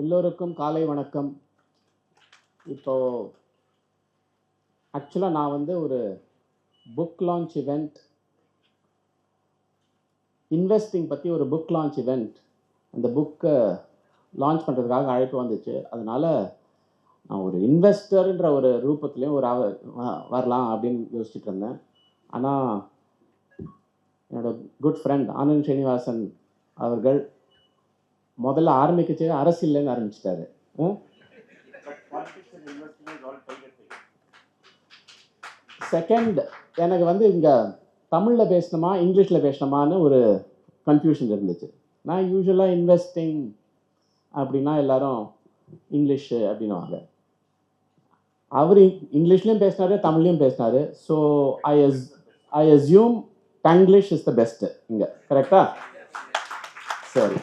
எல்லோருக்கும் காலை வணக்கம். இப்போ ஆக்சுவலாக நான் வந்து ஒரு புக் லான்ச் இவெண்ட், இன்வெஸ்டிங் பற்றி ஒரு புக் லான்ச் இவெண்ட், அந்த புக்கை லான்ச் பண்ணுறதுக்காக அழைப்பு வந்துச்சு. அதனால் நான் ஒரு இன்வெஸ்டர்ன்ற ஒரு ரூபத்துலேயும் வரலாம் அப்படின்னு யோசிச்சுட்டு இருந்தேன். ஆனால் என்னோடய குட் ஃப்ரெண்ட் ஆனந்த் ஸ்ரீனிவாசன் அவர்கள் முதல்ல ஆரம்பிக்கச்சு அரசியல்லேருந்து ஆரம்பிச்சிட்டாரு. செகண்ட், எனக்கு வந்து இங்கே தமிழில் பேசணுமா இங்கிலீஷில் பேசணுமான்னு ஒரு கன்ஃபியூஷன் இருந்துச்சு. நான் யூஸ்வலாக இன்வெஸ்டிங் அப்படின்னா எல்லாரும் இங்கிலீஷு அப்படின்னுவாங்க. அவர் இங்கிலீஷ்லேயும் பேசினாரு, தமிழ்லையும் பேசினார். So I assume Tanglish is the best இங்கே. கரெக்டா? சரி.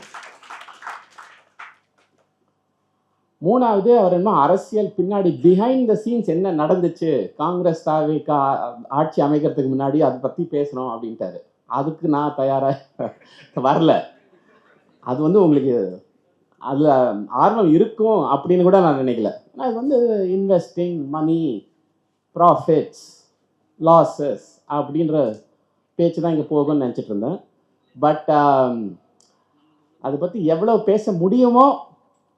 மூணாவது, அவர் இன்னும் அரசியல் பின்னாடி பிஹைண்ட் த சீன்ஸ் என்ன நடந்துச்சு காங்கிரஸ் தாவிக ஆட்சி அமைக்கிறதுக்கு முன்னாடி அதை பற்றி பேசணும் அப்படின்ட்டாரு. அதுக்கு நான் தயாராக வரல. அது வந்து உங்களுக்கு அதில் ஆர்வம் இருக்கும் அப்படின்னு கூட நான் நினைக்கல. அது வந்து இன்வெஸ்டிங், மணி, ப்ராஃபிட்ஸ், லாஸஸ் அப்படின்ற பேச்சு தான் இங்கே போகும்னு நினச்சிட்டு இருந்தேன். பட் அதை பற்றி எவ்வளோ பேச முடியுமோ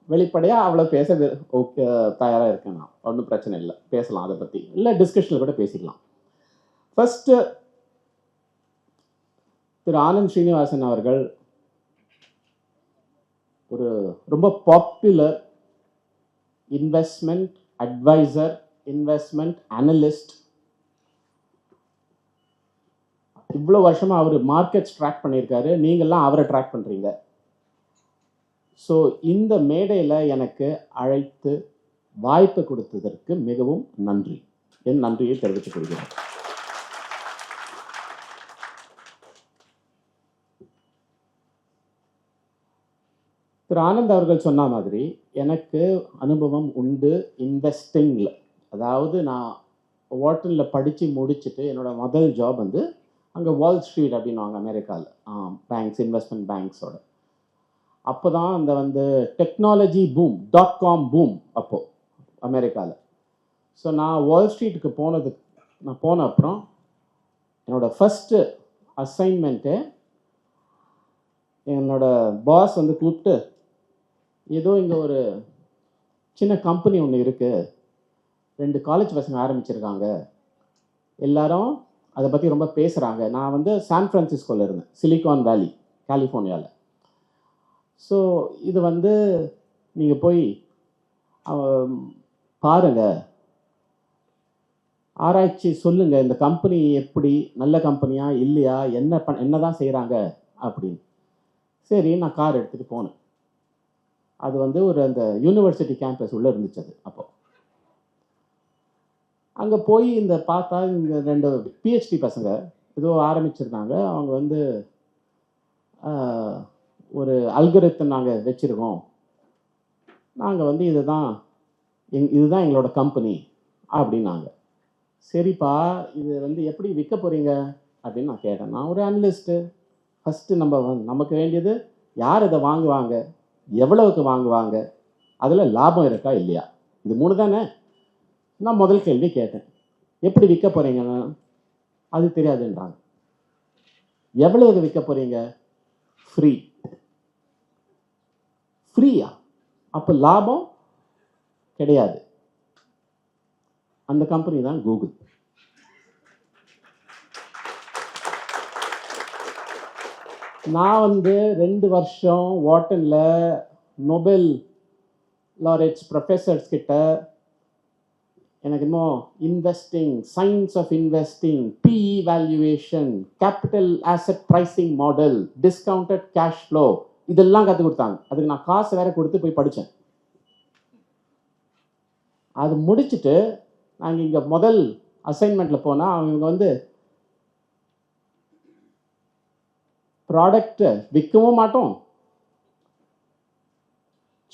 வெளிப்படையாக அவ்வளோ பேச ஓகே தயாராக இருக்கேன். நான் ஒன்றும் பிரச்சனை இல்லை, பேசலாம். அதை பற்றி இல்லை டிஸ்கஷனில் கூட பேசிக்கலாம். ஃபஸ்ட்டு திரு ஆனந்த் ஸ்ரீனிவாசன் அவர்கள் ஒரு ரொம்ப popular investment adviser, investment analyst. இவ்வளோ வருஷமாக அவர் மார்க்கெட்ஸ் ட்ராக் பண்ணியிருக்காரு. நீங்கள்லாம் அவரை ட்ராக் பண்ணுறீங்க. ஸோ இந்த மேடையில் எனக்கு அழைத்து வாய்ப்பு கொடுத்ததற்கு மிகவும் நன்றி. என் நன்றியை தெரிவித்துக் கொள்கிறேன். திரு ஆனந்த் அவர்கள் சொன்ன மாதிரி எனக்கு அனுபவம் உண்டு இன்வெஸ்டிங்கில். அதாவது நான் வாட்டனில் படித்து முடிச்சுட்டு என்னோடய முதல் ஜாப் வந்து அங்கே வால் ஸ்ட்ரீட் அப்படின்வாங்க அமெரிக்காவில், பேங்க்ஸ், இன்வெஸ்ட்மெண்ட் பேங்க்ஸோட. அப்போ தான் அந்த வந்து டெக்னாலஜி பூம், .com பூம் அப்போது அமெரிக்காவில். ஸோ நான் வால் ஸ்ட்ரீட்டுக்கு போன அப்புறம் என்னோடய ஃபஸ்ட்டு அசைன்மெண்ட்டு என்னோடய பாஸ் வந்து கூப்பிட்டு, ஏதோ இங்கே ஒரு சின்ன கம்பெனி ஒன்று இருக்குது, 2 காலேஜ் பசங்க ஆரம்பிச்சிருக்காங்க, எல்லாரும் அதை பற்றி ரொம்ப பேசுகிறாங்க. நான் வந்து சான் ஃப்ரான்சிஸ்கோவில் இருந்தேன், சிலிகான் வேலி, கலிஃபோர்னியாவில். ஸோ இது வந்து நீங்கள் போய் பாருங்கள், ஆராய்ச்சி சொல்லுங்கள், இந்த கம்பெனி எப்படி, நல்ல கம்பெனியா இல்லையா, என்ன தான் செய்கிறாங்க அப்படின்னு. சரி, நான் கார் எடுத்துகிட்டு போனேன். அது வந்து ஒரு அந்த யூனிவர்சிட்டி கேம்பஸ் உள்ளே இருந்துச்சு. அது அப்போ அங்கே போய் இந்த பார்த்தா இங்கே 2 PhD பசங்க ஏதோ ஆரம்பிச்சிருந்தாங்க. அவங்க வந்து ஒரு அல்கரித்தம் நாங்கள் வச்சுருக்கோம், நாங்கள் வந்து இதுதான் எங்களோட கம்பெனி அப்படின்னாங்க. சரிப்பா, இது வந்து எப்படி விற்க போகிறீங்க அப்படின்னு நான் கேட்டேன். நான் ஒரு அனலிஸ்ட்டு. ஃபஸ்ட்டு நமக்கு வேண்டியது யார் இதை வாங்குவாங்க, எவ்வளவுக்கு வாங்குவாங்க, அதில் லாபம் இருக்கா இல்லையா, இது 3 தானே. நான் முதல் கேள்வி கேட்டேன், எப்படி விற்க போகிறீங்கன்னா அது தெரியாதுன்றாங்க. எவ்வளவுக்கு விற்க போகிறீங்க, ஃப்ரீயா, அப்போ லாபம் கிடையாது. அந்த கம்பெனி தான் கூகுள். நான் வந்து 2 வருஷம் வாட்டனில் நோபல் லாரேட்ஸ் ப்ரொஃபஸர்ஸ் கிட்ட எனக்கு இன்னும் investing, science of investing, PE valuation, capital asset pricing model, discounted cash flow, இதெல்லாம் கற்றுக் கொடுத்தாங்க. அதுக்கு நான் காசு வேற கொடுத்து போய் படித்தேன். அது முடிச்சுட்டு நாங்கள் இங்கே முதல் அசைன்மெண்ட்டில் போனால் அவங்க வந்து ப்ராடக்டை விற்கவும் மாட்டோம்,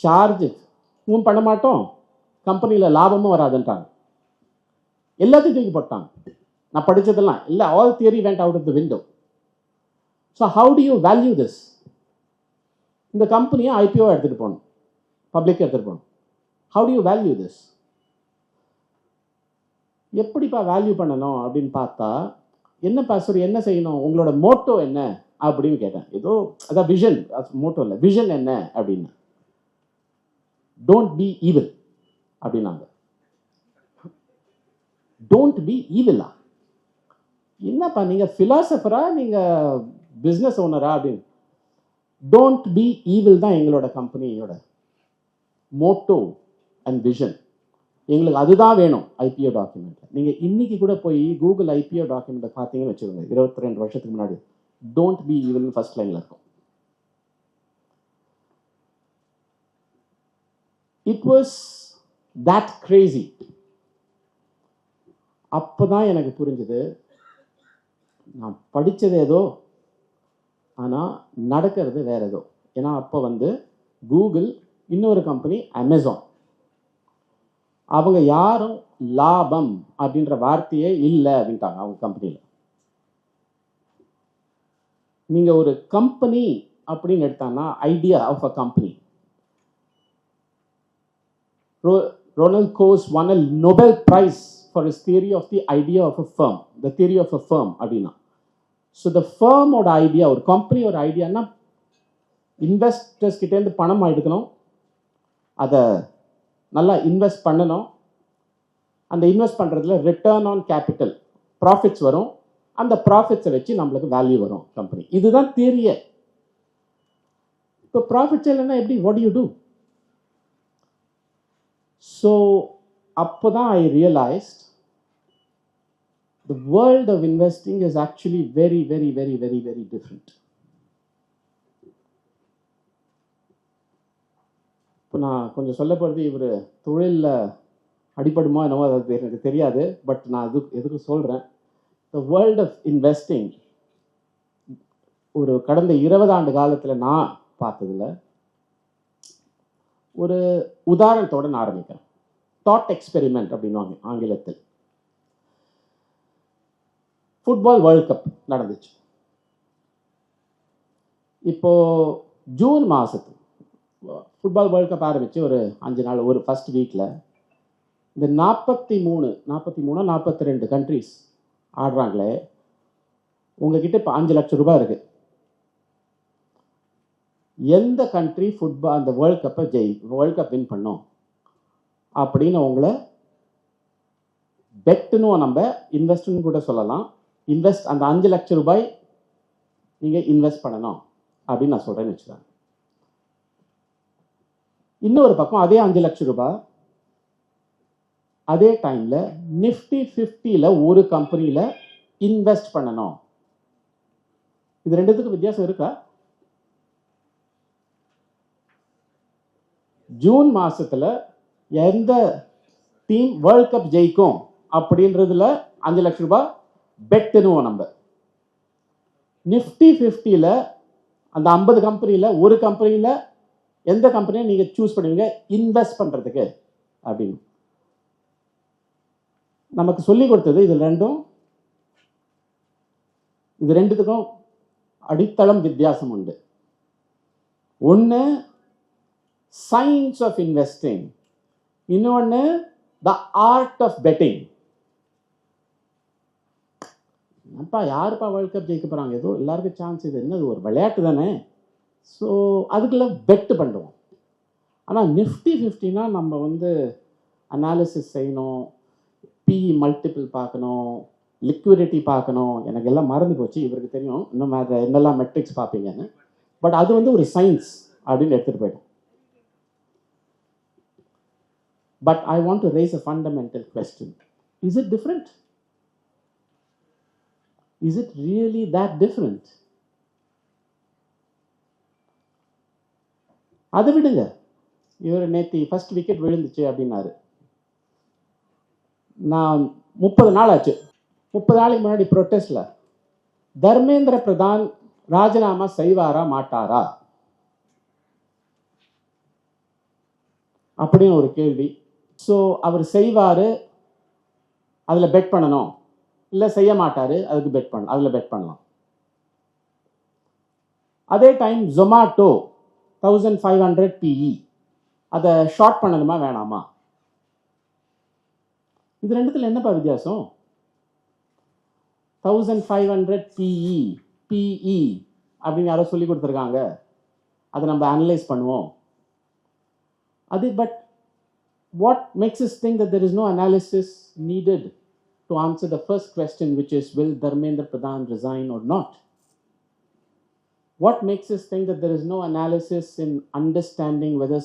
சார்ஜும் பண்ண மாட்டோம், கம்பெனியில் லாபமும் வராதுன்றாங்க. எல்லாத்தையும் தூக்கி போட்டாங்க. நான் படித்ததெல்லாம் இல்லை, all theory went out of the window. So how do you value this? இந்த கம்பெனியை IPO எடுத்துகிட்டு போகணும். பப்ளிக் எடுத்துகிட்டு போகணும். How do you value this? எப்படிப்பா வேல்யூ பண்ணணும் அப்படின்னு பார்த்தா, என்ன பாஸ்டர் என்ன செய்யணும், உங்களோட மோட்டோ என்ன அப்படின்னு கேட்டேன். ஏதோ அதான் விஷன், மோட்டோ இல்லை, விஷன் என்ன அப்படின்னு. டோன்ட் பி ஈவில் அப்படின்னாங்க. டோன்ட் பி ஈவிலா? என்னப்பா நீங்கள் ஃபிலாசபரா நீங்கள் பிஸ்னஸ் ஓனரா அப்படின்னு. டோன்ட் பி ஈவில் தான் எங்களோட கம்பெனியோட மோட்டோ அண்ட் விஷன். எங்களுக்கு அதுதான் வேணும் ஐபிஓ டாக்குமெண்ட். நீங்கள் இன்னைக்கு கூட போய் கூகுள் ஐபிஓ டாக்குமெண்ட்டை பார்த்தீங்கன்னு வச்சுக்கோங்க, 22 வருஷத்துக்கு முன்னாடி டோன்ட் பி ஈவில் ஃபர்ஸ்ட் லைனில் இருக்கும். It was that Crazy. அப்போ தான் எனக்கு புரிஞ்சுது, நான் படித்தது ஏதோ ஆனால் நடக்கிறது வேற ஏதோ. ஏன்னா அப்போ கூகுள், இன்னொரு கம்பெனி அமேசான், அவங்க யாரும் லாபம் அப்படின்ற வார்த்தையே இல்லை அப்படின்ட்டாங்க அவங்க கம்பெனியில். நீங்கள் ஒரு கம்பெனி அப்படின்னு எடுத்தாங்கன்னா idea of a company. Ronald Coase won a Nobel Prize for his theory of the idea of a firm, the theory of a firm அப்படின்னா. ஸோ the firm ஓட ஐடியா, ஒரு கம்பெனி ஒரு ஐடியானா இன்வெஸ்டர்ஸ் கிட்டேருந்து பணம் எடுக்கணும், அதை நல்லா இன்வெஸ்ட் பண்ணணும், அந்த இன்வெஸ்ட் பண்ணுறதுல ரிட்டர்ன் ஆன் கேபிட்டல் ப்ராஃபிட்ஸ் வரும், அந்த ப்ராஃபிட்ஸை வச்சு நம்மளுக்கு வேல்யூ வரும் கம்பெனி. இதுதான் தியரியே. இப்போ ப்ராஃபிட்ஸ் இல்லைன்னா எப்படி, வாட் யூ டூ? ஸோ அப்போ தான் I realised the world of investing is actually very, very, very, very, very different. இப்போ நான் கொஞ்சம் சொல்ல போகிறது இவர் தொழிலில் அடிப்படுமா என்னவோ அது எனக்கு தெரியாது, பட் நான் எதுக்கு சொல்கிறேன். the world of investing ஒரு கடந்த 20 ஆண்டு காலத்தில் நான் பார்த்ததில்ல. ஒரு உதாரணத்தோடு நான் ஆரம்பிக்கிறேன். தாட் எக்ஸ்பெரிமெண்ட் அப்படின்வாங்க ஆங்கிலத்தில். ஃபுட்பால் வேர்ல்ட் கப் நடந்துச்சு. இப்போ ஜூன் மாதத்து ஃபுட்பால் வேர்ல்ட் கப் ஆரம்பித்து ஒரு 5 நாள், ஒரு ஃபர்ஸ்ட் வீக்கில் இந்த 42 கண்ட்ரிஸ் ஆடுறாங்களே. உங்ககிட்ட இப்போ 5 லட்சம் ரூபாய் இருக்குது. எந்த கண்ட்ரி ஃபுட்பால் அந்த வேர்ல்ட் கப் வின் பண்ணோம் அப்படின்னு உங்களை பெட்டுன்னு நம்ம இன்வெஸ்ட்னு கூட சொல்லலாம். அந்த 5 லட்சம் ரூபாய் நீங்கள் இன்வெஸ்ட் பண்ணணும் அப்படின்னு நான் சொல்கிறேன்னு வச்சுக்கோங்க. இன்னொரு பக்கம் அதே 5 லட்சம் ரூபாய் அதே டைமில் நிஃப்டி 50ல் ஒரு கம்பெனியில் இன்வெஸ்ட் பண்ணணும். இது ரெண்டுத்துக்கும் வித்தியாசம் இருக்கா? ஜூன் மாதத்தில் எந்த டீம் வேர்ல்ட் கப் ஜெயிக்கும் அப்படின்றதுல 5 லட்சம் ரூபாய் பெட்டுனுவோம் நம்ம. நிஃப்டி 50ல் அந்த 50 கம்பெனியில் ஒரு கம்பெனியில் எந்த கம்பெனியை நீங்கள் சூஸ் பண்ணுவீங்க இன்வெஸ்ட் பண்ணுறதுக்கு அப்படின்னு நமக்கு சொல்லி கொடுத்தது. இது ரெண்டுத்துக்கும் அடித்தளம் வித்தியாசம் உண்டு. ஒன்று சயின்ஸ் ஆஃப் இன்வெஸ்டிங், இன்னொன்று த ஆர்ட் ஆஃப் பெட்டிங். அப்பா யாருப்பா வேர்ல்ட் கப் ஜெயிக்க போகிறாங்க, ஏதோ எல்லாருக்கும் சான்ஸ், இது என்னது ஒரு விளையாட்டு தானே, ஸோ அதுக்குள்ள பெட்டு பண்ணுவோம். ஆனால் நிஃப்டி 50னா நம்ம அனாலிசிஸ் செய்யணும், பிஇ மல்டிபிள் பார்க்கணும், லிக்விடிட்டி பார்க்கணும். எனக்கு எல்லாம் மறந்து போச்சு, இவருக்கு தெரியும் இன்னும் வேறு என்னெல்லாம் மெட்ரிக்ஸ் பார்ப்பீங்கன்னு. பட் அது ஒரு சயின்ஸ் அப்படின்னு எடுத்துகிட்டு போயிட்டோம். But I want to raise a fundamental question. Is it different? Is it really that different? அதை விடுங்க. இவர் நேற்று ஃபர்ஸ்ட் விக்கெட் விழுந்துச்சு அப்படின்னாரு. நான் 30 நாள் ஆச்சு. 30 நாளைக்கு முன்னாடி ப்ரொட்டஸ்டில் தர்மேந்திர பிரதான் ராஜினாமா செய்வாரா மாட்டாரா அப்படின்னு ஒரு கேள்வி. ஸோ அவர் செய்வார், அதில் பெட் பண்ணணும், இல்லை செய்ய மாட்டார், அதில் பெட் பண்ணலாம். அதே டைம் ஜொமாட்டோ 1500 PE அதை ஷார்ட் பண்ணணுமா வேணாமா? இது ரெண்டுத்துல என்னப்பா வித்தியாசம்? 1500 PE PE அப்படின்னு யாரோ சொல்லி கொடுத்துருக்காங்க, அதை நம்ம அனலைஸ் பண்ணுவோம். அது but what makes us think that there is no analysis needed to answer the first question, which is will Dharmendra Pradhan resign or not? What makes us think that there is no analysis in understanding whether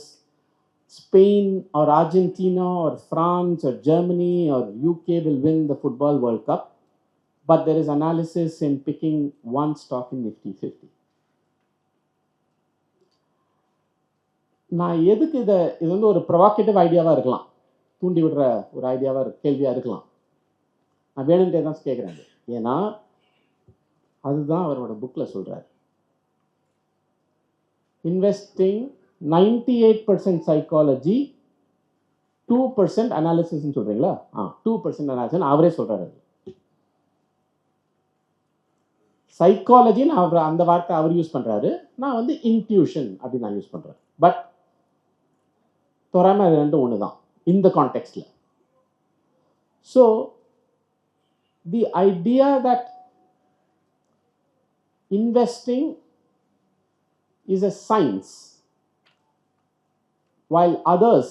Spain or Argentina or France or Germany or UK will win the Football World Cup, but there is analysis in picking one stock in Nifty 50? நான் எதுக்கு இது வந்து ஒரு ப்ரொவாக்கேட்டிவ் ஐடியாவாக இருக்கலாம், தூண்டி விடுற ஒரு ஐடியாவாக கேள்வியாக இருக்கலாம். நான் வேணும்ட்டே தான் கேட்குறேன். ஏன்னா அதுதான் அவரோட புக்கில் சொல்கிறார். இன்வெஸ்டிங் 98% சைக்காலஜி, 2% அனாலிசிஸ்ன்னு சொல்கிறீங்களா? 2% அனாலிசிஸ் அவரே சொல்கிறாரு. சைக்காலஜின்னு அவர் அந்த வார்த்தை அவர் யூஸ் பண்ணுறாரு, நான் வந்து இன்ட்யூஷன் அப்படின்னு நான் யூஸ் பண்ணுறேன். பட் தோராயமாக அது ரெண்டும் ஒன்று தான் இந்த கான்டெக்ஸ்டில். So the idea that investing is a science while others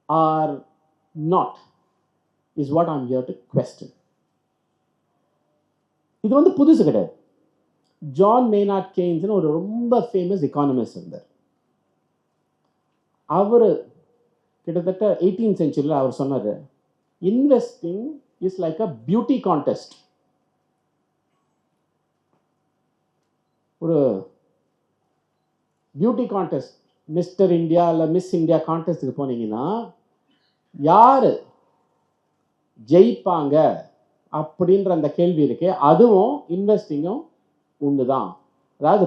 are not is what I'm here to question. இது வந்து புதுசு கிடையாது. ஜான் மேனார்ட் கெய்ன்ஸ்னு ஒரு ரொம்ப ஃபேமஸ் எக்கானமிஸ்ட் இருந்தார். அவர் கிட்டத்தட்ட 18th century அவர் சொன்னார், investing is like a beauty contest. ஒரு பியூட்டி கான்டெஸ்ட், மிஸ்டர் இந்தியா இல்லை மிஸ் இந்தியா கான்டெஸ்ட்டுக்கு போனீங்கன்னா யார் ஜெயிப்பாங்க அப்படின்ற அந்த கேள்வி இருக்கே, அதுவும் இன்வெஸ்டிங்கும் ஒன்று தான். அதாவது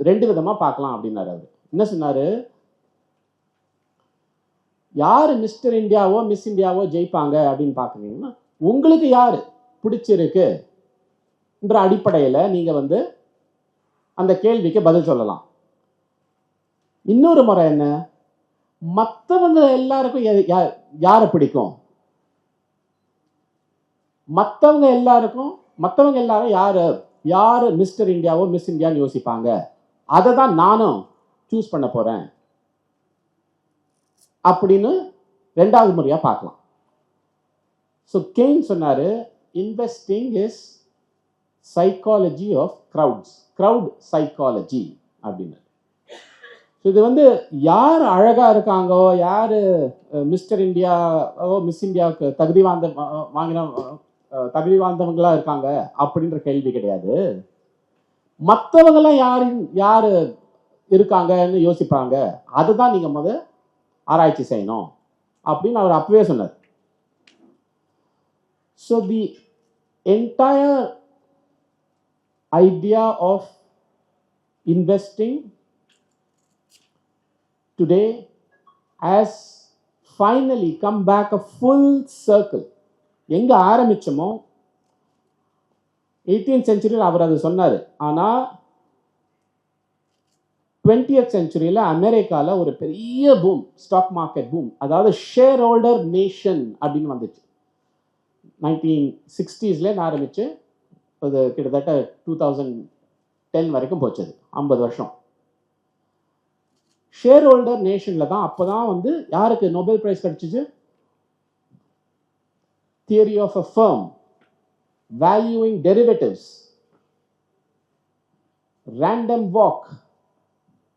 ரெண்டு விதமாக பார்க்கலாம் அப்படின்னாரு. அவர் என்ன சொன்னார், யார் மிஸ்டர் இந்தியாவோ மிஸ் இந்தியாவோ ஜெயிப்பாங்க அப்படின்னு பார்க்குறீங்கன்னா உங்களுக்கு யார் பிடிச்சிருக்கு என்ற அடிப்படையில் நீங்கள் வந்து அந்த கேள்விக்கு பதில் சொல்லலாம். இன்னொரு முறை என்ன, மற்றவங்க எல்லாருக்கும் யாரை பிடிக்கும், மற்றவங்க எல்லாரும் யாரு மிஸ்டர் இந்தியாவோ மிஸ் இந்தியான்னு யோசிப்பாங்க, அதை தான் நானும் சூஸ் பண்ண போறேன் அப்படின்னு ரெண்டாவது முறையா பார்க்கலாம். ஸோ கெய்ன் சொன்னாரு, investing is psychology of crowd psychology அப்படின்னு. இது வந்து யார் அழகா இருக்காங்கோ, யாரு மிஸ்டர் இந்தியாவோ மிஸ் இந்தியாவுக்கு தகுதி வாய்ந்தவங்களா இருக்காங்க அப்படின்ற கேள்வி கிடையாது. மற்றவங்களாம் யாரு இருக்காங்கன்னு யோசிப்பாங்க, அதுதான் நீங்க முதல் ஆராய்ச்சி செய்யணும் அப்படின்னு அவர் அப்பவே சொன்னார். So the entire idea of investing today has finally come back a full circle. எங்க ஆரம்பிச்சோமோ 18th century அவர் அது சொன்னாரு. ஆனா 20th century அமெரிக்கால ஒரு பெரிய பூம், ஸ்டாக் மார்க்கெட் பூம், அதாவது ஷேர் ஹோல்டர் நேஷன் அப்படின்னு வந்துச்சு. 1960s ஆரம்பிச்சு அது கிட்டத்தட்ட 2010 வரைக்கும் போச்சது, 50 வருஷம். ஷேர் ஹோல்டர் நேஷன்ல தான் அப்பதான் வந்து யாருக்கு நோபல் பிரைஸ் கிடைச்சிச்சு, theory of a firm valuing derivatives, random walk,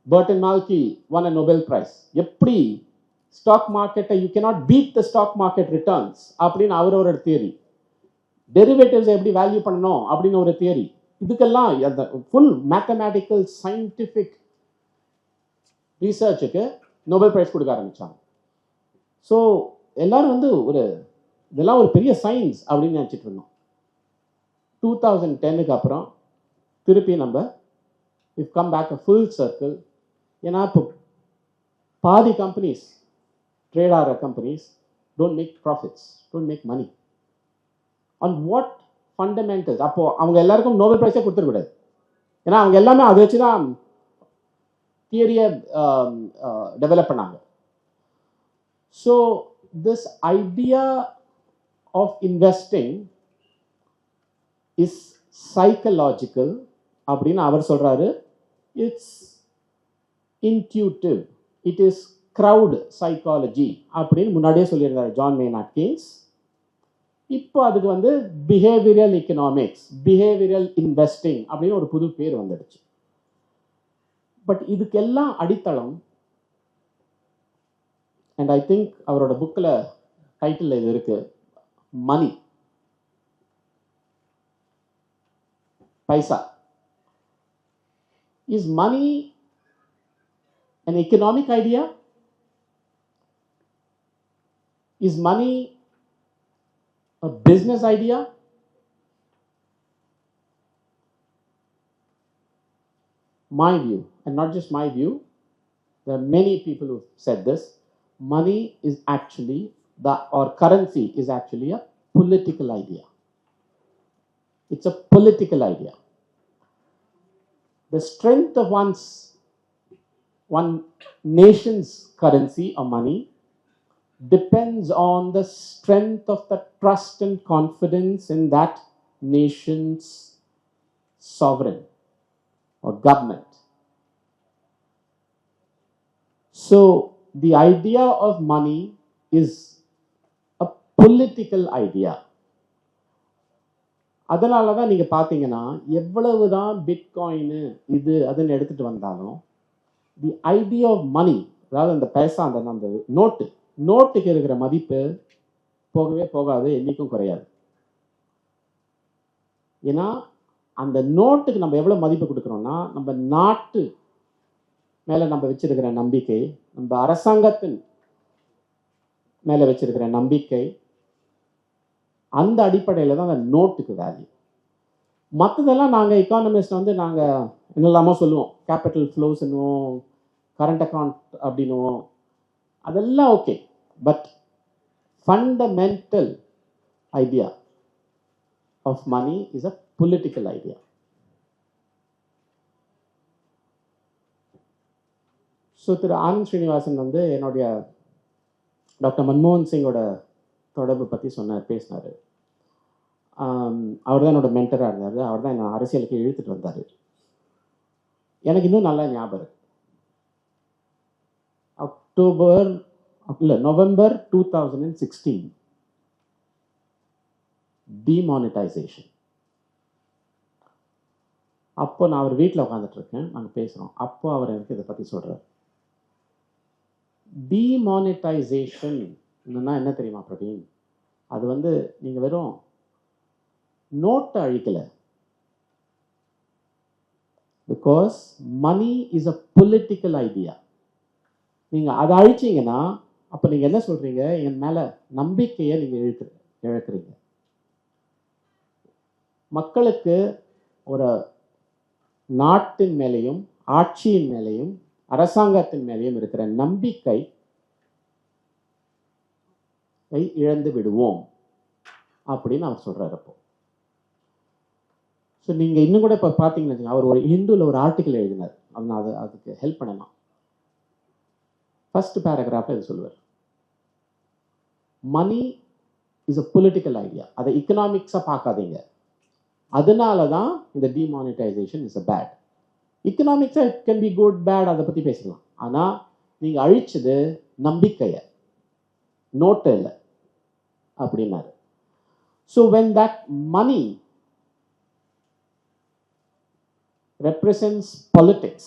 Burton மால்கி won a Nobel Prize. எப்படி ஸ்டாக் மார்க்கெட்டை you cannot beat the stock market returns அப்படின்னு அவரோட தியரி, டெரிவேட்டிவ்ஸ் எப்படி வேல்யூ பண்ணணும் அப்படின்னு ஒரு தியரி. இதுக்கெல்லாம் ஃபுல் மேத்தமேட்டிக்கல் சயின்டிஃபிக் ரிசர்ச்சுக்கு நோபல் பிரைஸ் கொடுக்க ஆரம்பிச்சாங்க. ஸோ எல்லாரும் வந்து இதெல்லாம் ஒரு பெரிய சயின்ஸ் அப்படின்னு நினச்சிட்டு இருந்தோம். 2010க்கு அப்புறம் திருப்பி நம்ம if come back a full circle. ஏன்னா இப்போ பாதி கம்பெனிஸ், ட்ரேட் ஆகிற companies don't make profits, don't make money. On what fundamentals? அப்போ அவங்க எல்லாருக்கும் நோபல் பிரைஸே கொடுத்துடக்கூடாது. ஏன்னா அவங்க எல்லாமே அதை வச்சு தான் தியரியை டெவலப் பண்ணாங்க. So this idea of investing is psychological அப்படின்னு அவர் சொல்றாரு. It's intuitive, it is crowd psychology அப்படின்னு முன்னாடியே சொல்லியிருந்தாரு ஜான் மேனார்ட் கெய்ன்ஸ். இப்போ அதுக்கு வந்து பிஹேவியரல் எக்கனாமிக்ஸ், பிஹேவியரல் இன்வெஸ்டிங் அப்படின்னு ஒரு புது பேர் வந்துடுச்சு. பட் இதுக்கெல்லாம் அடித்தளம், அண்ட் ஐ திங்க் அவரோட புக்கில் டைட்டில் இது இருக்கு, money, paisa. Is money an economic idea? Is money a business idea? My view, and not just my view, there are many people who said this, money is actually or currency is actually a political idea. It's a political idea. The strength of one nation's currency or money depends on the strength of the trust and confidence in that nation's sovereign or government. So the idea of money is a political idea. அதனால தான் நீங்கள் பார்த்தீங்கன்னா எவ்வளவுதான் bitcoin இது அதுன்னு எடுத்துட்டு வந்தாலும் the idea of மணி, அதாவது அந்த பைசா, அந்த நோட்டுக்கு இருக்கிற மதிப்பு போகவே போகாது, என்னைக்கும் குறையாது. ஏன்னா அந்த நோட்டுக்கு நம்ம எவ்வளோ மதிப்பு கொடுக்குறோம்னா நம்ம நாட்டு மேலே நம்ம வச்சிருக்கிற நம்பிக்கை, நம்ம அரசாங்கத்தின் மேலே வச்சிருக்கிற நம்பிக்கை, அந்த அடிப்படையில் தான் அந்த நோட்டுக்கு வேல்யூ. மற்றதெல்லாம் நாங்கள் எக்கானமிஸ்ட் வந்து நாங்கள் என்னெல்லாமோ சொல்லுவோம், கேபிட்டல் ஃப்ளோஸ் என்னுவோம், கரண்ட் அக்கௌண்ட் அப்படின்னுவோம், அதெல்லாம் okay. But fundamental idea of money is a political idea. So திரு ஆனந்த் ஸ்ரீனிவாசன் வந்து என்னுடைய டாக்டர் மன்மோகன் சிங்கோட தொடர்பு பற்றி பேசினார். அவர் தான் என்னோட மென்டராக இருந்தார், அவர் தான் என்னை அரசியலுக்கு இழுத்துட்டு வந்தார். எனக்கு இன்னும் நல்லா ஞாபகம், நவம்பர் 2016 டிமானிட்டைசேஷன். அப்போ நான் அவர் வீட்டில் உட்காந்துட்டு இருக்கேன், நாங்கள் பேசுகிறோம். அப்போ அவர் எனக்கு இதை பற்றி சொல்கிறார். டிமானிட்டைசேஷன் என்ன தெரியுமா பிரவீன்? அது வந்து நீங்கள் வெறும் நோட்டை அழிக்கலை, because money is a political idea. நீங்கள் அதை அழிச்சிங்கன்னா அப்போ நீங்கள் என்ன சொல்கிறீங்க? என் மேலே நம்பிக்கையை நீங்கள் இழக்கிறீங்க. மக்களுக்கு ஒரு நாட்டின் மேலேயும் ஆட்சியின் மேலேயும் அரசாங்கத்தின் மேலேயும் இருக்கிற நம்பிக்கை இழந்து விடுவோம் அப்படின்னு அவர் சொல்கிறார். அப்போ ஸோ நீங்கள் இன்னும் கூட இப்போ பார்த்தீங்கன்னு அவர் ஒரு ஹிந்துவில் ஒரு ஆர்டிக்கல் எழுதினார், நான் அதுக்கு ஹெல்ப் பண்ணலாம். ஃபர்ஸ்ட் பேராகிராஃபில் இது சொல்லுவார், money is a political idea, அதை எக்கனாமிக்ஸாக பார்க்காதீங்க, அதனால தான் இந்த டிமானிட்டைசேஷன் இஸ் அ பேட். எக்கனாமிக்ஸாக it can be good bad, அதை பற்றி பேசலாம். ஆனால் நீங்கள் அழிச்சது நம்பிக்கையை, நோட்டு இல்லை அப்படின்னாரு. So when that money represents politics,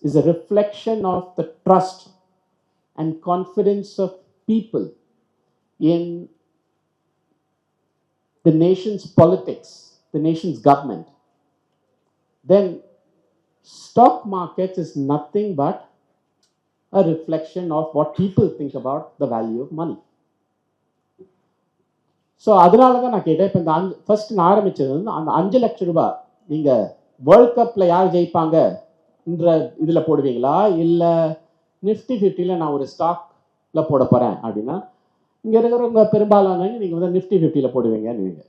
is a reflection of the trust and confidence of people in the nation's politics, the nation's government, then stock markets is nothing but a reflection of what people think about the value of money. So அதனால தான் நான் கேட்டேன். இப்போ இந்த first நான் ஆரம்பித்தது வந்து அந்த 5 லட்சம் ரூபாய் நீங்கள் வேர்ல்ட் கப்பில் யார் ஜெயிப்பாங்கன்ற இதில் போடுவீங்களா, இல்லை நிஃப்டி 50ல் நான் ஒரு ஸ்டாக்ல போட போகிறேன் அப்படின்னா இங்கே இருக்கிறவங்க பெரும்பாலானவங்க நீங்கள் வந்து நிஃப்டி 50ல் போடுவீங்கன்னு.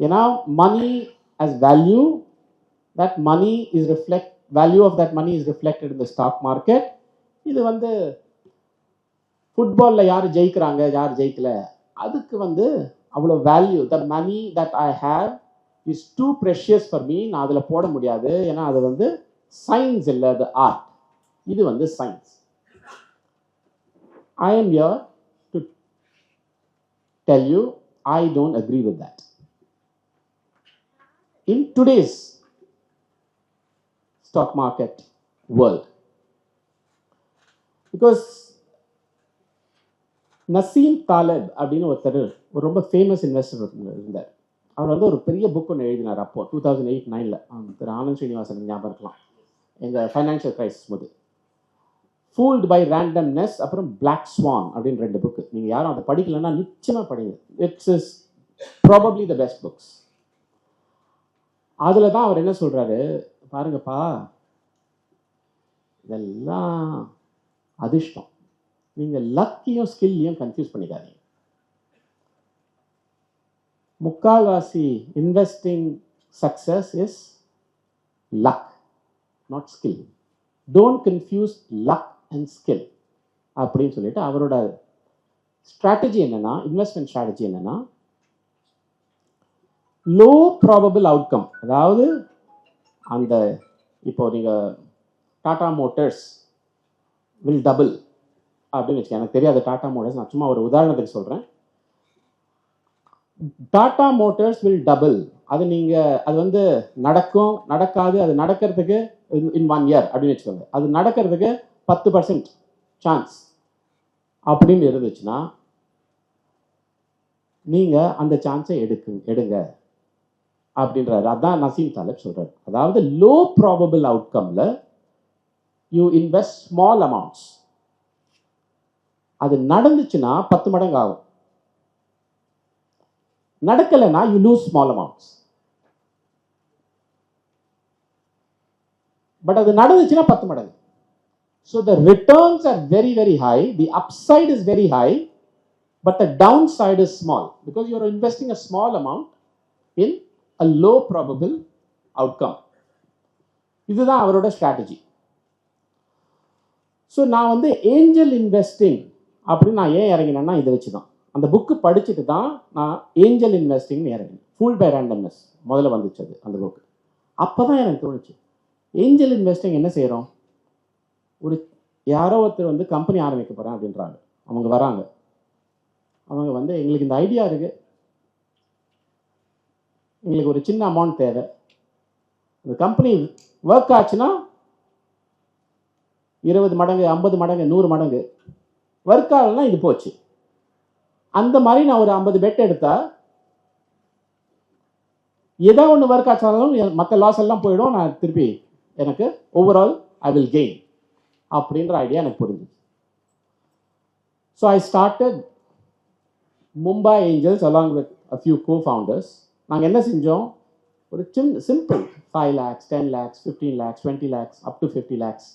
ஏன்னா மணி as value that money is value of that money is reflected in the stock market. இது வந்து ஃபுட்பாலில் யார் ஜெயிக்கிறாங்க யார் ஜெயிக்கல அதுக்கு வந்து அவ்வளோ value. The money that I have is too precious for me. நான் அதில் போட முடியாது, ஏன்னா அது வந்து சயின்ஸ் இல்லை, அது ஆர்ட். இது வந்து science. I am here to tell you I don't agree with that. In today's stock market world, because Nassim Taleb அப்படின்னு ஒருத்தர் ஒரு ரொம்ப ஃபேமஸ் இன்வெஸ்டர் இருந்தார். அவர் வந்து ஒரு பெரிய புக் ஒன்று எழுதினார் அப்போ 2008-9. திரு ஆனந்த் ஸ்ரீனிவாசன் ஞாபகம் இருக்கலாம், எங்கள் ஃபைனான்ஷியல் கிரைசிஸ் போது. ஃபூல்டு பை ரேண்டம்னஸ், அப்புறம் பிளாக் ஸ்வான் அப்படின்னு 2 புக்கு. நீங்கள் யாரும் அதை படிக்கலைன்னா நிச்சயமாக படிங்க. It's is probably the best books. அதில் தான் அவர் என்ன சொல்கிறாரு, பாருங்கப்பா இதெல்லாம் அதிர்ஷ்டம், நீங்கள் லக்கையும் ஸ்கில்லையும் கன்ஃபியூஸ் பண்ணிக்காதீங்க. முக்கால்வாசி investing success is luck, not skill. Don't confuse luck and skill அப்படின்னு சொல்லிட்டு அவரோட ஸ்ட்ராட்டஜி என்னன்னா, இன்வெஸ்ட்மெண்ட் ஸ்ட்ராட்டஜி என்னன்னா, லோ ப்ராபபிள் அவுட்கம். அதாவது அந்த இப்போ நீங்கள் டாடா மோட்டர்ஸ் வில் டபுள் அப்படின்னு வச்சுக்கேன். எனக்கு தெரியாது டாடா மோட்டர்ஸ், நான் சும்மா ஒரு உதாரணத்துக்கு சொல்கிறேன். டாடா மோட்டர்ஸ் வில் டபுள், அது நீங்கள் அது வந்து நடக்கும் நடக்காது, அது நடக்கிறதுக்கு இன் 1 year அப்படின்னு வச்சுக்கோங்க. அது நடக்கிறதுக்கு 10% சான்ஸ் அப்படின்னு இருந்துச்சுன்னா நீங்கள் அந்த சான்ஸை எடுங்க அப்படின்றாரு. அதான் நசீம் தாலப் சொல்றாரு. அதாவது லோ ப்ராபபிள் அவுட்கம்ல யூ இன்வெஸ்ட் ஸ்மால் அமௌண்ட்ஸ். அது நடந்துச்சுன்னா 10 மடங்கு ஆகும், நடக்கலைன்னா you lose small amounts. But அது நடந்துச்சுன்னா 10 மடங்கு. So the returns are very very high, the upside is very high, but the down side is small, because you are investing a small amount in a low probable outcome. இதுதான் அவரோட strategy. So நான் வந்து angel investing அப்படின்னு நான் ஏன் இறங்கினேன்னா இதை வச்சு தான். அந்த புக்கு படிச்சுட்டு தான் நான் ஏஞ்சல் இன்வெஸ்டிங்னு இறங்கினேன். ஃபூல் பை ரேண்டம்னஸ் முதல்ல வந்துச்சு அது அந்த புக்கு. அப்போ தான் எனக்கு தோணுச்சு, ஏஞ்சல் இன்வெஸ்டிங் என்ன செய்கிறோம், ஒரு யாரோ ஒருத்தர் வந்து கம்பெனி ஆரம்பிக்க போகிறேன் அப்படின்றாங்க. அவங்க வராங்க, அவங்க வந்து எங்களுக்கு இந்த ஐடியா இருக்குது, எங்களுக்கு ஒரு சின்ன அமௌண்ட் தேவை, இந்த கம்பெனி ஒர்க் ஆச்சுன்னா 20 மடங்கு 50 மடங்கு 100 மடங்கு, ஒர்க் ஆகலைன்னா இது போச்சு. அந்த மாதிரி நான் ஒரு 50 பெட் எடுத்தா ஏதோ ஒன்று ஒர்க் ஆச்சாலும் மற்ற லாஸ் எல்லாம் போயிடும், நான் திருப்பி எனக்கு ஓவரால் ஐ வில் கெயின் அப்படின்ற ஐடியா எனக்கு புரிஞ்சுது. So I started Mumbai angels along with a few co-founders. நாங்கள் என்ன செஞ்சோம், ஒரு simple 5 lakhs 10 lakhs 15 lakhs 20 lakhs up to 50 lakhs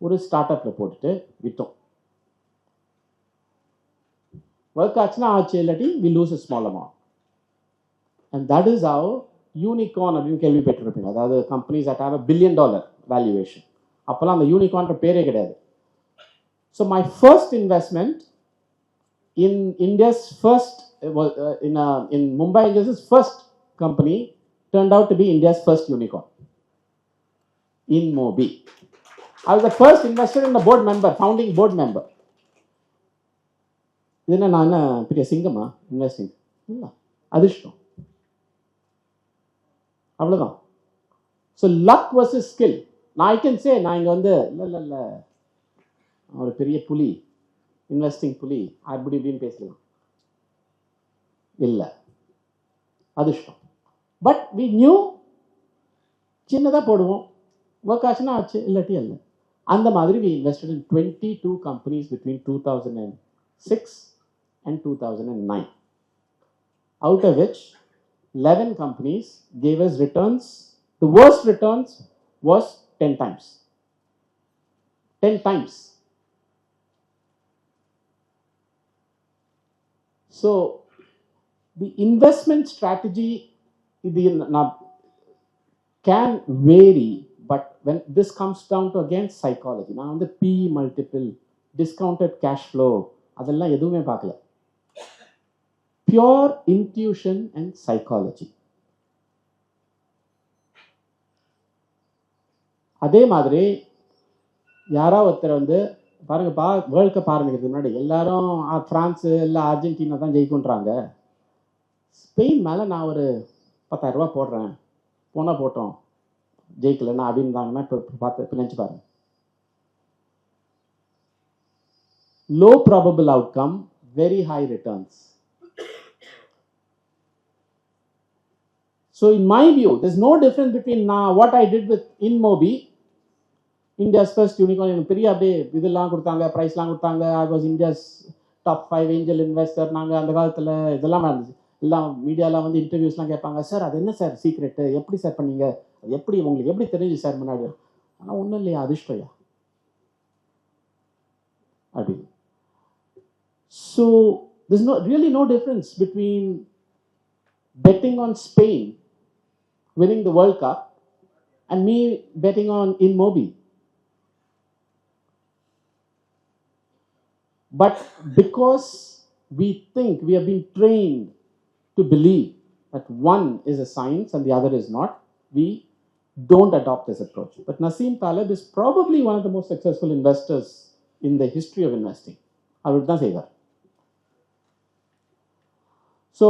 ஒரு ஸ்டார்ட் அப்பில் போட்டுட்டு விற்றோம். ஒர்க் ஆச்சுன்னா ஆச்சு, இல்லாட்டி we lose a small amount. And that is how unicorn அப்படின்னு கேள்விப்பட்டிருப்பீங்க. அதாவது companies that have $1 billion valuation. அப்போல்லாம் அந்த யூனிகார்ன்ற பேரே கிடையாது. So my first investment in India's first in Mumbai India's first company turned out to be India's first unicorn, InMobi. I was the first investor and the board member, founding board member. இதுனா நான் என்ன பெரிய சிங்கமா investing இல்லை, அதிர்ஷ்டம் அவ்வளோதான். So luck versus skill. நான் I can say நான் இங்கே வந்து இல்லை ஒரு பெரிய புலி, இன்வெஸ்டிங் புலி அப்படி இப்படின்னு பேசலாம், இல்லை அதிர்ஷ்டம். பட் வி நியூ சின்னதாக போடுவோம், ஒர்க் ஆச்சுன்னா ஆச்சு, இல்லாட்டி இல்லை. அந்த மாதிரி we invested in 22 companies between 2006 and 2009, out of which 11 companies gave us returns. The worst returns was 10 times. 10 times. So the investment strategy, இது நான் can vary, but when this comes down to again psychology, நான் வந்து PE multiple, discounted cash flow அதெல்லாம் எதுவுமே பார்க்கல. Pure intuition and psychology. அதே மாதிரி யாரோ ஒருத்தர் வந்து பாருங்கப்பா, வேர்ல்ட் கப் ஆரம்பிக்கிறதுக்கு முன்னாடி எல்லாரும் பிரான்ஸு இல்லை அர்ஜென்டினா தான் ஜெயிக்குன்றாங்க, ஸ்பெயின் மேலே நான் ஒரு 10,000 ரூபா போடுறேன், போனால் போட்டோம், ஜெயிக்கலன்னா அப்படின்றாங்கன்னா இப்போ பார்த்து நினச்சி பாருங்க. Low probable outcome, very high returns. So in my view, there's no difference between what I did with InMobi, India's first unicorn. எனக்கு பெரிய அப்படியே இதெல்லாம் கொடுத்தாங்க, ப்ரைஸ்லாம் கொடுத்தாங்க. I was India's top 5 angel investor. நாங்கள் அந்த காலத்தில் இதெல்லாம் நடந்துச்சு. எல்லாம் மீடியாலாம் வந்து இன்டர்வியூஸ்லாம் கேட்பாங்க, சார் அது என்ன சார் சீக்ரெட்டு, எப்படி சார் பண்ணீங்க, அது எப்படி உங்களுக்கு எப்படி தெரிஞ்சு சார் முன்னாடி? ஆனால் ஒன்றும் இல்லையா, அதிர்ஷ்டயா அப்படி. So there's really no difference between betting on Spain winning the World Cup and me betting on InMobi. But because we think, we have been trained to believe that one is a science and the other is not, we don't adopt this approach. But Nassim Taleb is probably one of the most successful investors in the history of investing. I would not say that. So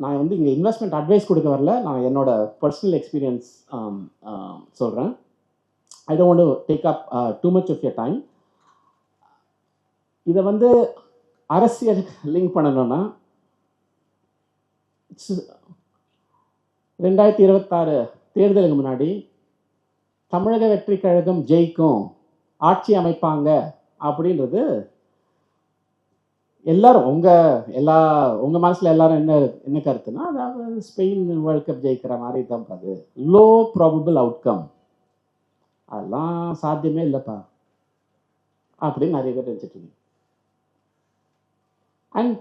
நான் வந்து இங்கே investment advice கொடுக்க வரல, நான் என்னோட personal experience சொல்கிறேன். I don't want to take up too much of your time. இதை வந்து அரசியலுக்கு லிங்க் பண்ணணும்னா 2026 தேர்தலுக்கு முன்னாடி தமிழக வெற்றி கழகம் ஜெயிக்கும், ஆட்சி அமைப்பாங்க அப்படின்றது எல்லாரும் உங்க மனசுல எல்லாரும் என்ன கருத்துன்னா, அதாவது ஸ்பெயின் வேர்ல்ட் கப் ஜெயிக்கிற மாதிரி தான். அது லோ ப்ராபபிள் அவுட்கம், அதெல்லாம் சாத்தியமே இல்லைப்பா அப்படின்னு நிறைய பேர் நினைச்சிட்டு இருக்கீங்க. அண்ட்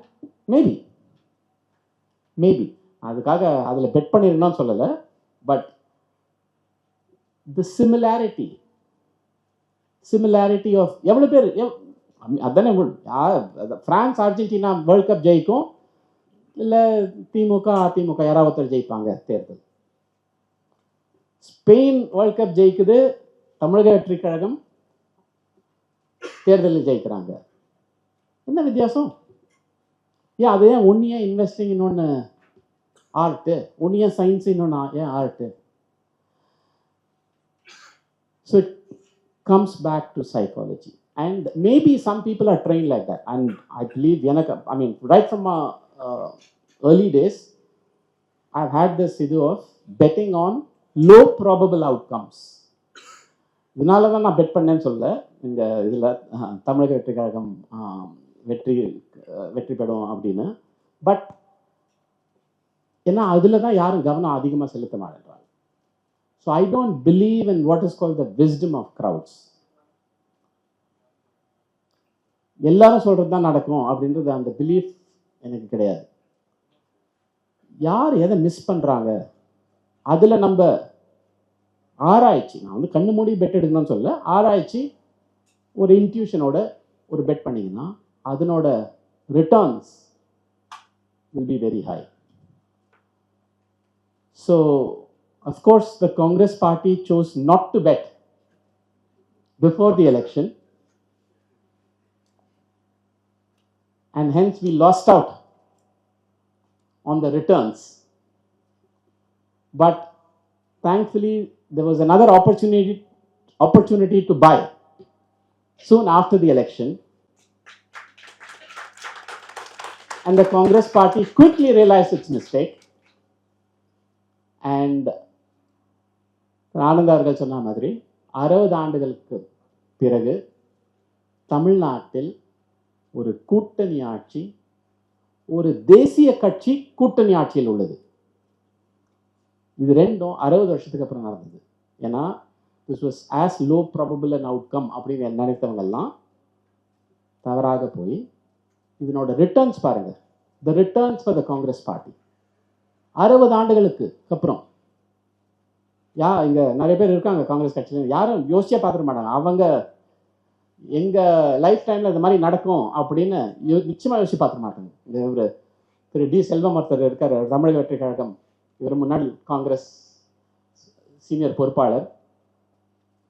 மேபி அதுக்காக அதில் பெட் பண்ணிருக்கணும்னு சொல்லலை, பட் தி சிமிலாரிட்டி ஆஃப் எவ்வளோ பேர் அதானே, பிரான்ஸ் அர்ஜென்டினா வேர்ல்ட் கப் ஜெயிக்கும், இல்லை திமுக அதிமுக யாராவது ஒருத்தர் ஜெயிப்பாங்க தேர்தல். ஸ்பெயின் வேர்ல்ட் கப் ஜெயிக்குது, தமிழக வெற்றி கழகம் தேர்தலில் ஜெயிக்கிறாங்க. என்ன வித்தியாசம்? ஏன் அது ஏன் ஒன்று ஏன் இன்வெஸ்டிங் இன்னொன்று ஆர்ட்டு, ஒன்று ஏன் சயின்ஸ் இன்னொன்று ஏன் art? So it comes back to psychology. And maybe some people are trained like that. And I believe, right from early days, I've had this idea of betting on low probable outcomes. இதனால தான் நான் bed பண்ணேன்னு சொல்ல, இந்த இதில் தமிழக வெற்றி கழகம் வெற்றி பெறும் அப்படின்னு. பட் ஏன்னா அதில் தான் யாரும் கவனம் அதிகமாக செலுத்த மாட்டேன்றாங்க. So I don't believe in what is called the wisdom of crowds. எல்லாரும் சொல்கிறது தான் நடக்கும் அப்படின்றது அந்த பிலீஃப் எனக்கு கிடையாது. யார் எதை மிஸ் பண்ணுறாங்க அதில் நம்ம ஆராய்ச்சி, நான் வந்து கண்ணு மூடி பெட் எடுக்கணும்னு சொல்ல, ஆராய்ச்சி ஒரு இன்ட்யூஷனோட ஒரு பெட் பண்ணிங்கன்னா அதனோட returns will be very high. So, of course, the Congress party chose not to bet before the election, and hence we lost out on the returns. But thankfully, there was another opportunity to buy soon after the election, and the Congress party quickly realized its mistake. And Anand அவர்கள் சொன்ன மாதிரி 60 ஆண்டுகளுக்கு பிறகு தமிழ்நாட்டில் ஒரு கூட்டணி ஆட்சி, ஒரு தேசிய கட்சி கூட்டணி ஆட்சியில் உள்ளது. இது ரெண்டும் 60 வருஷத்துக்கு அப்புறம் நடந்தது. ஏன்னா this was as low probable and outcome அப்படின்னு நினைத்தவங்கெல்லாம் தவறாக போய் இதனோட ரிட்டர்ன்ஸ் பாருங்க. த returns for the Congress party 60 ஆண்டுகளுக்கு அப்புறம் இங்கே நிறைய பேர் இருக்காங்க காங்கிரஸ் கட்சியில், யாரும் யோசிச்சே பார்த்துக்க மாட்டாங்க. அவங்க எங்கள் லைஃப் டைமில் இந்த மாதிரி நடக்கும் அப்படின்னு நிச்சயமாக யோசிச்சு பார்த்துக்க மாட்டாங்க. இந்த ஒரு திரு டி செல்வம் ஒருத்தர் இருக்கார், தமிழக வெற்றி கழகம், இவர் முன்னாடி காங்கிரஸ் சீனியர் பொறுப்பாளர்.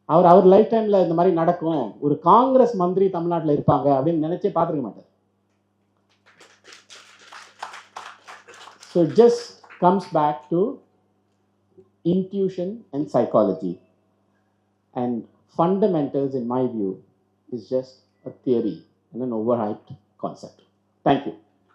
அவர் லைஃப் டைமில் இந்த மாதிரி நடக்கும், ஒரு காங்கிரஸ் மந்திரி தமிழ்நாட்டில் இருப்பாங்க அப்படின்னு நினைச்சே பார்த்துக்க மாட்டார். So it just comes back to intuition and psychology, and fundamentals in my view is just a theory and an overhyped concept. Thank you.